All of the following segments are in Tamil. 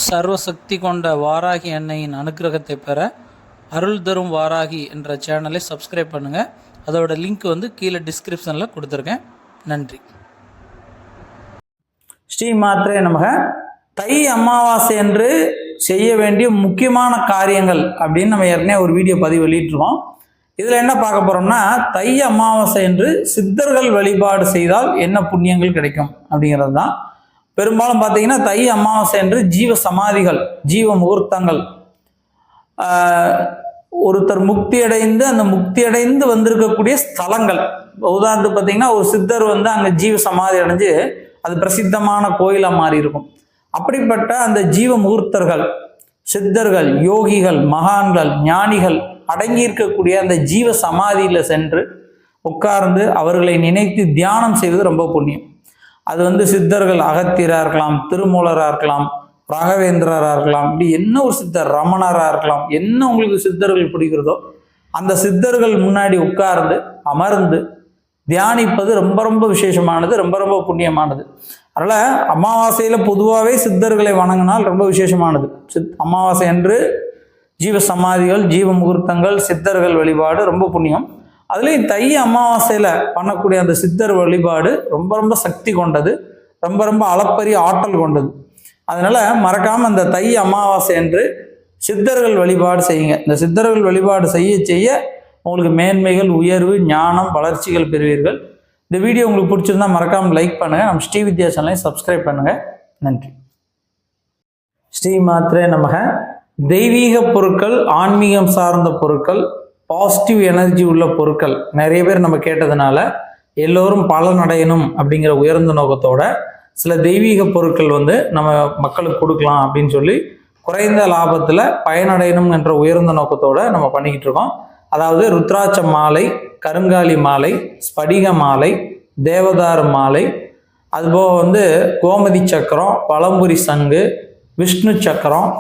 சர்வசக்தி கொண்ட வாராகி அன்னையின் அனுக்கிரகத்தை பெற அருள் தரும் வாராகி என்ற சேனலை சப்ஸ்கிரைப் பண்ணுங்கள். அதோட லிங்க் கீழே டிஸ்கிரிப்ஷனில் கொடுத்துருக்கேன். நன்றி. ஸ்ரீ மாத்ரே நமக. தை அமாவாசை என்று செய்ய வேண்டிய முக்கியமான காரியங்கள் அப்படின்னு நம்ம ஏற்கனவே ஒரு வீடியோ பதிவு வெளியிட்டிருக்கோம். இதில் என்ன பார்க்க போகிறோம்னா, தை அமாவாசை என்று சித்தர்கள் வழிபாடு செய்தால் என்ன புண்ணியங்கள் கிடைக்கும் அப்படிங்கிறது தான். பெரும்பாலும் பார்த்தீங்கன்னா தை அமாவாசை என்று ஜீவ சமாதிகள், ஜீவ முகூர்த்தங்கள், ஒருத்தர் முக்தி அடைந்து அந்த முக்தி அடைந்து வந்திருக்கக்கூடிய ஸ்தலங்கள். உதாரணத்துக்கு பார்த்தீங்கன்னா ஒரு சித்தர் அங்கே ஜீவ சமாதி அடைஞ்சு அது பிரசித்தமான கோயிலாக மாறி இருக்கும். அப்படிப்பட்ட அந்த ஜீவ முகூர்த்தர்கள், சித்தர்கள், யோகிகள், மகான்கள், ஞானிகள் அடங்கி இருக்கக்கூடிய அந்த ஜீவ சமாதியில் சென்று உட்கார்ந்து அவர்களை நினைத்து தியானம் செய்வது ரொம்ப புண்ணியம். அது சித்தர்கள் அகத்தியராக இருக்கலாம், திருமூலராக இருக்கலாம், ராகவேந்திரராக இருக்கலாம், இப்படி என்ன ஒரு சித்தர், ரமணராக இருக்கலாம், என்ன உங்களுக்கு சித்தர்கள் பிடிக்கிறதோ அந்த சித்தர்கள் முன்னாடி உட்கார்ந்து அமர்ந்து தியானிப்பது ரொம்ப ரொம்ப விசேஷமானது, ரொம்ப ரொம்ப புண்ணியமானது. அதனால் அமாவாசையில் பொதுவாகவே சித்தர்களை வணங்கினால் ரொம்ப விசேஷமானது. அமாவாசை அன்று ஜீவ சமாதிகள், ஜீவ முகூர்த்தங்கள், சித்தர்கள் வழிபாடு ரொம்ப புண்ணியம். அதுலேயும் தை அமாவாசையில் பண்ணக்கூடிய அந்த சித்தர் வழிபாடு ரொம்ப ரொம்ப சக்தி கொண்டது, ரொம்ப ரொம்ப அளப்பரிய ஆற்றல் கொண்டது. அதனால் மறக்காமல் அந்த தை அமாவாசை என்று சித்தர்கள் வழிபாடு செய்யுங்க. இந்த சித்தர்கள் வழிபாடு செய்ய செய்ய உங்களுக்கு மேன்மைகள், உயர்வு, ஞானம், வளர்ச்சிகள் பெறுவீர்கள். இந்த வீடியோ உங்களுக்கு பிடிச்சிருந்தா மறக்காமல் லைக் பண்ணுங்கள். நம்ம ஸ்ரீ வித்யா சேனலை சப்ஸ்கிரைப் பண்ணுங்கள். நன்றி. ஸ்ரீ மாத்ரே நமக. தெய்வீக பொருட்கள், ஆன்மீகம் சார்ந்த பொருட்கள், பாசிட்டிவ் எனர்ஜி உள்ள பொருட்கள் நிறைய பேர் நம்ம கேட்டதுனால எல்லோரும் பலனடையணும் அப்படிங்கிற உயர்ந்த நோக்கத்தோட சில தெய்வீக பொருட்கள் நம்ம மக்களுக்கு கொடுக்கலாம் அப்படின்னு சொல்லி குறைந்த லாபத்தில் பயனடையணும் என்ற உயர்ந்த நோக்கத்தோட நம்ம பண்ணிக்கிட்டு இருக்கோம். அதாவது ருத்ராட்ச மாலை, கருங்காலி மாலை, ஸ்படிக மாலை, தேவதாரு மாலை, அதுபோக கோமதி சக்கரம், பழம்புரி சங்கு, விஷ்ணு சக்கரம்,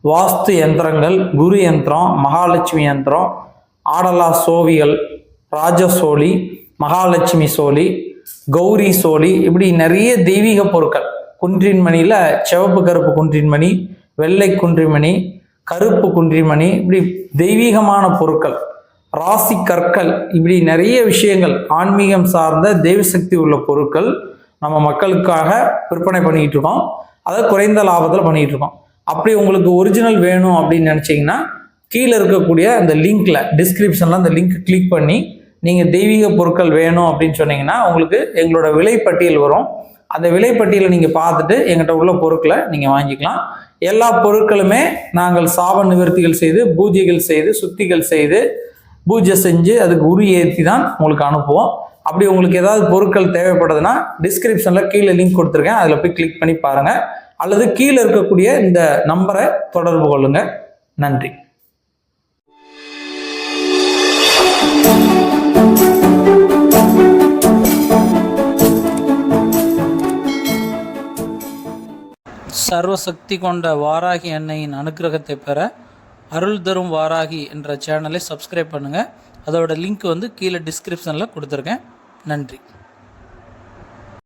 வாஸ்து யந்திரங்கள், குரு யந்திரம், மகாலட்சுமி யந்திரம், ஆடலா சோவிகள், ராஜசோழி, மகாலட்சுமி சோழி, கௌரி சோழி, இப்படி நிறைய தெய்வீக பொருட்கள். குன்றின்மணியில் சிவப்பு கருப்பு குன்றின்மணி, வெள்ளை குன்றிமணி, கருப்பு குன்றிமணி, இப்படி தெய்வீகமான பொருட்கள், ராசி கற்கள், இப்படி நிறைய விஷயங்கள் ஆன்மீகம் சார்ந்த தெய்வசக்தி உள்ள பொருட்கள் நம்ம மக்களுக்காக விற்பனை பண்ணிக்கிட்டு இருக்கோம். அதை குறைந்த லாபத்தில் பண்ணிக்கிட்டு இருக்கோம். அப்படி உங்களுக்கு ஒரிஜினல் வேணும் அப்படின்னு நினச்சிங்கன்னா கீழே இருக்கக்கூடிய அந்த லிங்க்ல, டிஸ்கிரிப்ஷனில் அந்த லிங்க் கிளிக் பண்ணி நீங்கள் தெய்வீக பொருட்கள் வேணும் அப்படின்னு சொன்னீங்கன்னா உங்களுக்கு எங்களோட விலைப்பட்டியல் வரும். அந்த விலைப்பட்டியலை நீங்கள் பார்த்துட்டு எங்கிட்ட உள்ள பொருட்களை நீங்கள் வாங்கிக்கலாம். எல்லா பொருட்களுமே நாங்கள் சாப நிவர்த்திகள் செய்து, பூஜைகள் செய்து, சுத்திகள் செய்து, பூஜை செஞ்சு அதுக்கு உரி ஏற்றி தான் உங்களுக்கு அனுப்புவோம். அப்படி உங்களுக்கு ஏதாவது பொருட்கள் தேவைப்படுதுன்னா டிஸ்கிரிப்ஷனில் கீழே லிங்க் கொடுத்துருக்கேன், அதில் போய் கிளிக் பண்ணி பாருங்கள். அல்லது கீழே இருக்கக்கூடிய இந்த நம்பரை தொடர்பு கொள்ளுங்கள். நன்றி. சர்வசக்தி கொண்ட வாராகி அன்னையின் அனுக்கிரகத்தை பெற அருள் தரும் வாராகி என்ற சேனலை சப்ஸ்கிரைப் பண்ணுங்கள். அதோட லிங்க் கீழே டிஸ்கிரிப்ஷனில் கொடுத்துருக்கேன். நன்றி.